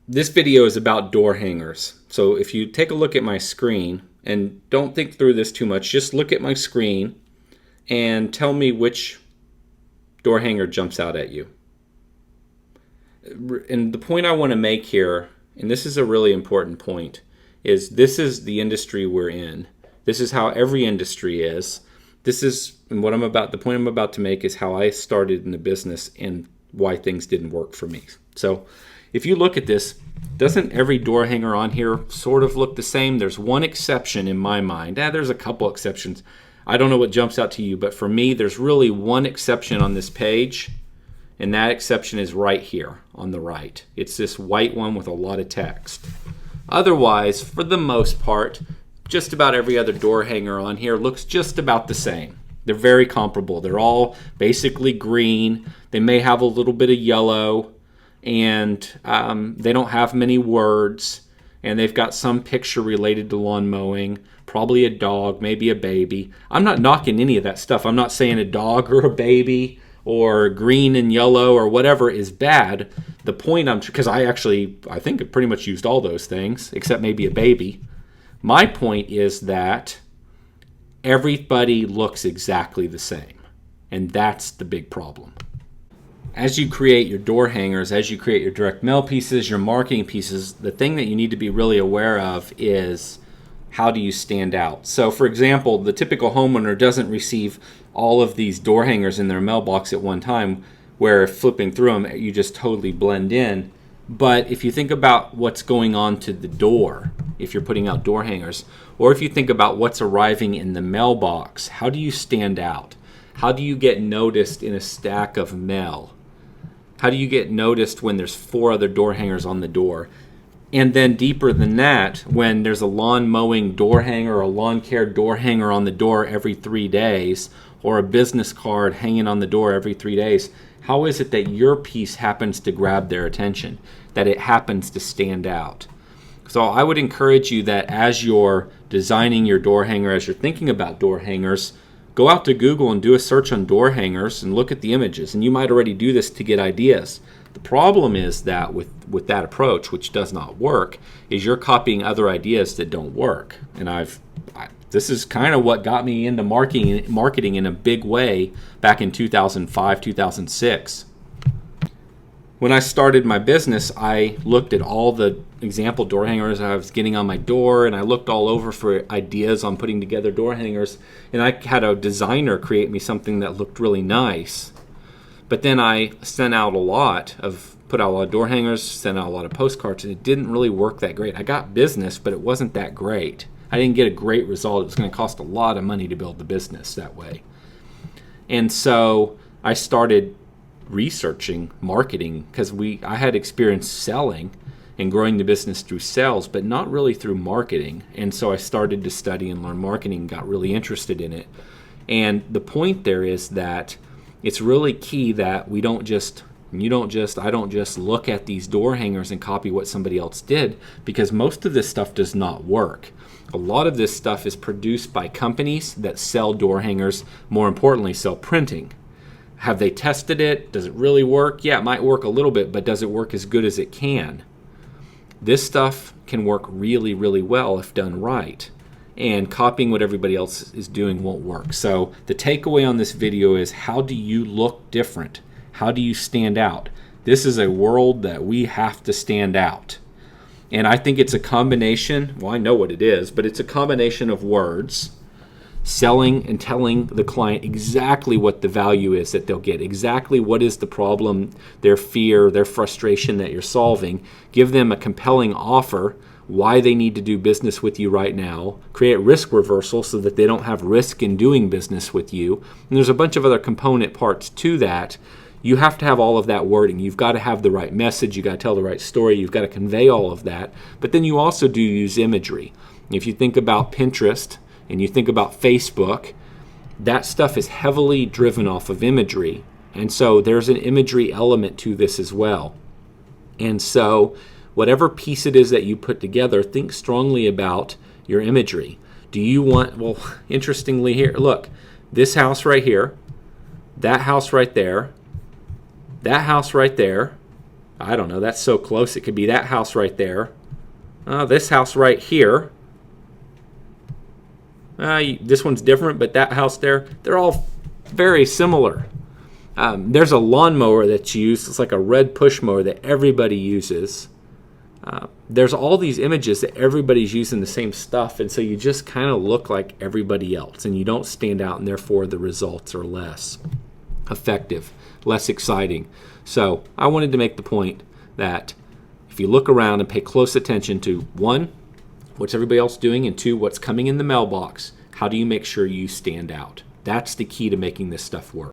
This video is about door hangers. So if you take a look at my screen, and don't think through this too much, just look at my screen and tell me which door hanger jumps out at you. And the point I want to make here, and this is a really important point, is this is the industry we're in. This is how every industry is. This is what the point I'm about to make is how I started in the business and why things didn't work for me. So if you look at this, doesn't every door hanger on here sort of look the same? There's one exception in my mind. There's a couple exceptions. I don't know what jumps out to you, but for me, there's really one exception on this page, and that exception is right here on the right. It's this white one with a lot of text. Otherwise, for the most part, just about every other door hanger on here looks just about the same. They're very comparable. They're all basically green. They may have a little bit of yellow, and they don't have many words, and they've got some picture related to lawn mowing, probably a dog, maybe a baby. I'm not knocking any of that stuff. I'm not saying a dog or a baby or green and yellow or whatever is bad. The point because I think I pretty much used all those things, except maybe a baby. My point is that everybody looks exactly the same, and that's the big problem. As you create your door hangers, as you create your direct mail pieces, your marketing pieces, the thing that you need to be really aware of is how do you stand out? So for example, the typical homeowner doesn't receive all of these door hangers in their mailbox at one time, where flipping through them, you just totally blend in. But if you think about what's going on to the door, if you're putting out door hangers, or if you think about what's arriving in the mailbox, how do you stand out? How do you get noticed in a stack of mail? How do you get noticed when there's 4 other door hangers on the door? And then deeper than that, when there's a lawn mowing door hanger or a lawn care door hanger on the door every 3 days, or a business card hanging on the door every 3 days, how is it that your piece happens to grab their attention, that it happens to stand out? So I would encourage you that as you're designing your door hanger, as you're thinking about door hangers, go out to Google and do a search on door hangers and look at the images. And you might already do this to get ideas. The problem is that with that approach, which does not work, is you're copying other ideas that don't work. And this is kind of what got me into marketing in a big way back in 2005, 2006. When I started my business, I looked at all the example door hangers I was getting on my door, and I looked all over for ideas on putting together door hangers, and I had a designer create me something that looked really nice. But then I put out a lot of door hangers, sent out a lot of postcards, and it didn't really work that great. I got business, but it wasn't that great. I didn't get a great result. It was going to cost a lot of money to build the business that way. And so I started researching marketing, because I had experience selling and growing the business through sales, but not really through marketing. And so I started to study and learn marketing, got really interested in it. And the point there is that it's really key that I don't just look at these door hangers and copy what somebody else did, because most of this stuff does not work. A lot of this stuff is produced by companies that sell door hangers, more importantly, sell printing. Have they tested it? Does it really work? Yeah, it might work a little bit, but does it work as good as it can? This stuff can work really, really well if done right. And copying what everybody else is doing won't work. So the takeaway on this video is, how do you look different? How do you stand out? This is a world that we have to stand out. And I think it's a combination, well, I know what it is, but it's a combination of words, selling and telling the client exactly what the value is that they'll get, exactly what is the problem, their fear, their frustration that you're solving. Give them a compelling offer, why they need to do business with you right now. Create risk reversal so that they don't have risk in doing business with you. And there's a bunch of other component parts to that. You have to have all of that wording. You've got to have the right message. You've got to tell the right story. You've got to convey all of that. But then you also do use imagery. If you think about Pinterest and you think about Facebook, that stuff is heavily driven off of imagery. And so there's an imagery element to this as well. And so whatever piece it is that you put together, think strongly about your imagery. Do you want, well, interestingly here, look, this house right here, that house right there, that house right there, I don't know, that's so close. It could be that house right there. This house right here. This one's different, but that house there, they're all very similar. There's a lawnmower that's used. It's like a red push mower that everybody uses. There's all these images that everybody's using the same stuff, and so you just kind of look like everybody else, and you don't stand out, and therefore the results are less effective, less exciting. So I wanted to make the point that if you look around and pay close attention to, one, what's everybody else doing, and two, what's coming in the mailbox, how do you make sure you stand out? That's the key to making this stuff work.